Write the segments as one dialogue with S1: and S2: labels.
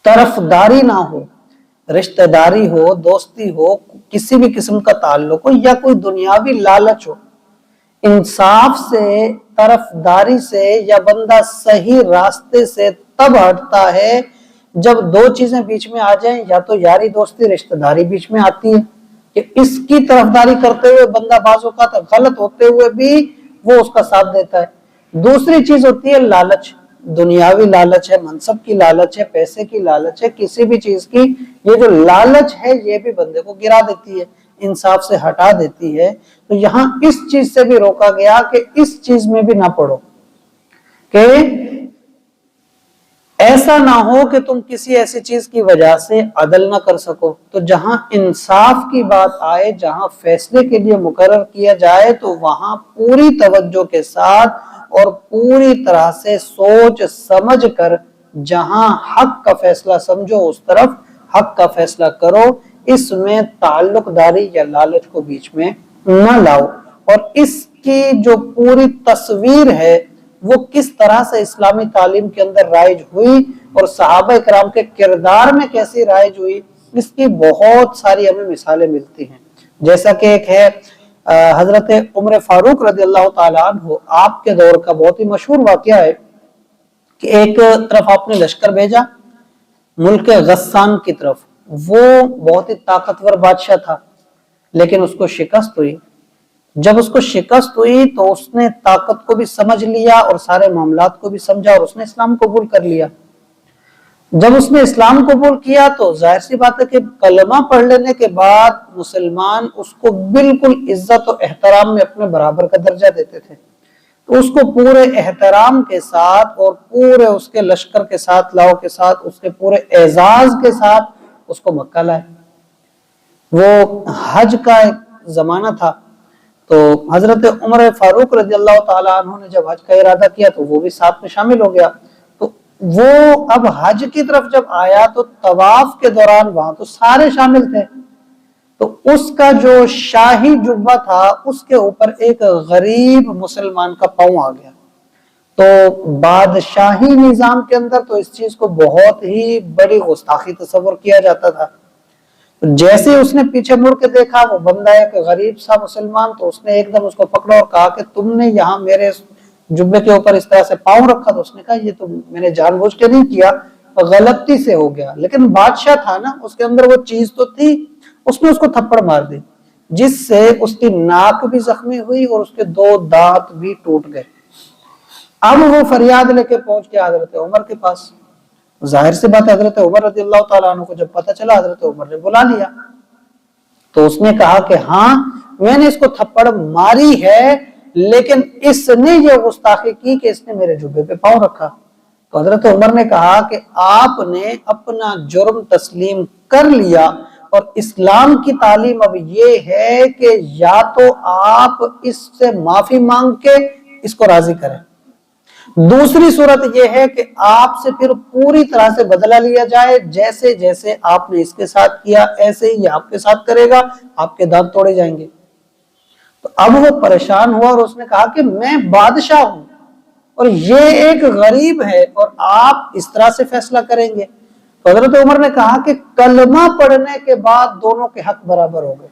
S1: तरफदारी ना हो, रिश्तेदारी हो, दोस्ती हो, किसी भी किस्म का ताल्लुक हो या कोई दुनियावी लालच हो, इंसाफ से, तरफदारी से या बंदा सही रास्ते से तब हटता है जब दो चीजें बीच में आ जाएं, या तो यारी दोस्ती रिश्तेदारी बीच में आती है कि इसकी तरफदारी करते हुए बंदा बाजों का गलत होते हुए भी वो उसका साथ देता है। दूसरी चीज होती है लालच, दुनियावी लालच है, मनसब की लालच है, पैसे की लालच है, किसी भी चीज की। ये जो लालच है ये भी बंदे को गिरा देती है, इंसाफ से हटा देती है। तो यहाँ इस चीज से भी रोका गया कि इस चीज में भी ना पड़ो, कि ऐसा ना हो कि तुम किसी ऐसी चीज की वजह से अदल ना कर सको। तो जहां इंसाफ की बात आए, जहां फैसले के लिए मुकर्रर किया जाए, तो वहां पूरी तवज्जो के साथ और पूरी तरह से सोच समझ कर जहां हक का फैसला समझो उस तरफ हक का फैसला करो। इसमें ताल्लुकदारी या लालच को बीच में न लाओ। और इसकी जो पूरी तस्वीर है वो किस तरह से इस्लामी तालीम के अंदर राइज हुई और सहाबा इकराम के किरदार में कैसी राइज हुई, इसकी बहुत सारी हमें मिसालें मिलती हैं। जैसा कि एक है हजरत उमर फारूक रज़ियल्लाहु ताला अन्हु, आपके दौर का बहुत ही मशहूर वाकया है कि एक तरफ आपने लश्कर भेजा मुल्क गस्सान की तरफ। वो बहुत ही ताकतवर बादशाह था, लेकिन उसको शिकस्त हुई। जब उसको शिकस्त हुई तो उसने ताकत को भी समझ लिया और सारे मामलात को भी समझा और उसने इस्लाम कबूल कर लिया। जब उसने इस्लाम कबूल किया तो जाहिर सी बात है कि कलमा पढ़ लेने के बाद मुसलमान उसको बिल्कुल इज्जत और एहतराम में अपने बराबर का दर्जा देते थे। तो उसको पूरे एहतराम के साथ और पूरे उसके लश्कर के साथ, लाओ के साथ, उसके पूरे एजाज के साथ उसको मक्का लाए। वो हज का एक जमाना था, तो हजरत उमर फारूक रज़ियल्लाहु ताला अन्हु ने जब हज का इरादा किया तो वो भी साथ में शामिल हो गया। तो वो अब हज की तरफ जब आया तो तवाफ के दौरान वहां तो सारे शामिल थे। तो उसका जो शाही जुब्बा था उसके ऊपर एक गरीब मुसलमान का पांव आ गया। तो बादशाही निजाम के अंदर तो इस चीज को बहुत ही बड़ी गुस्ताखी तस्वर किया जाता था। जैसे उसने पीछे मुड़ के देखा वो बंदा एक गरीब सा मुसलमान, तो उसने एकदम उसको पकड़ा और कहा कि तुमने यहाँ मेरे जुब्बे के ऊपर इस तरह से पांव रखा। तो उसने कहा ये तो मैंने जानबूझ के नहीं किया, गलती से हो गया। लेकिन बादशाह था ना, उसके अंदर वो चीज तो थी। उसने उसको थप्पड़ मार दी जिससे उसकी नाक भी जख्मी हुई और उसके 2 दांत भी टूट गए। अब वो फरियाद लेके पहुंच गया हजरत उमर के पास। जाहिर सी बात है हजरत उमर रज़ियल्लाहु ताला अन्हु को जब पता चला, हजरत उमर ने बुला लिया। तो उसने कहा कि हाँ मैंने इसको थप्पड़ मारी है, लेकिन इसने ये गुस्ताखी की कि इसने मेरे जुब्बे पे पांव रखा। तो हजरत उमर ने कहा कि आपने अपना जुर्म तस्लीम कर लिया और इस्लाम की तालीम अब ये है कि या तो आप इससे माफी मांग के इसको राजी करें, दूसरी सूरत यह है कि आपसे फिर पूरी तरह से बदला लिया जाए। जैसे जैसे आपने इसके साथ किया ऐसे ही आपके साथ करेगा, आपके दांत तोड़े जाएंगे। तो अब वो परेशान हुआ और उसने कहा कि मैं बादशाह हूं और ये एक गरीब है और आप इस तरह से फैसला करेंगे। तो हजरत उमर ने कहा कि कलमा पढ़ने के बाद दोनों के हक बराबर हो गए।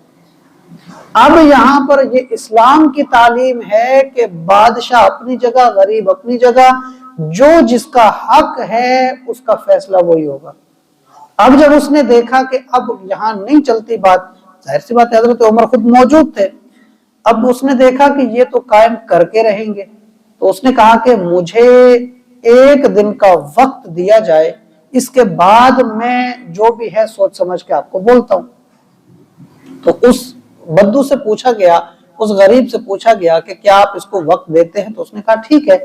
S1: अब यहाँ पर ये इस्लाम की तालीम है कि बादशाह अपनी जगह, गरीब अपनी जगह, जो जिसका हक है उसका फैसला वही होगा। अब जब उसने देखा कि अब यहाँ नहीं चलती बात, जाहिर सी बात है हजरत उमर खुद मौजूद थे, अब उसने देखा कि ये तो कायम करके रहेंगे। तो उसने कहा कि मुझे 1 दिन का वक्त दिया जाए, इसके बाद मैं जो भी है सोच समझ के आपको बोलता हूं। तो उस बद्दू से पूछा गया, उस गरीब से पूछा गया कि क्या आप इसको वक्त देते हैं? तो उसने कहा ठीक है,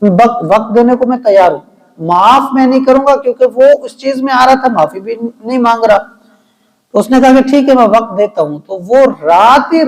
S1: वक्त देने को मैं तैयार हूं, माफ मैं नहीं करूंगा क्योंकि वो उस चीज में आ रहा था, माफी भी नहीं मांग रहा। तो उसने कहा कि ठीक है मैं वक्त देता हूं। तो वो रात ही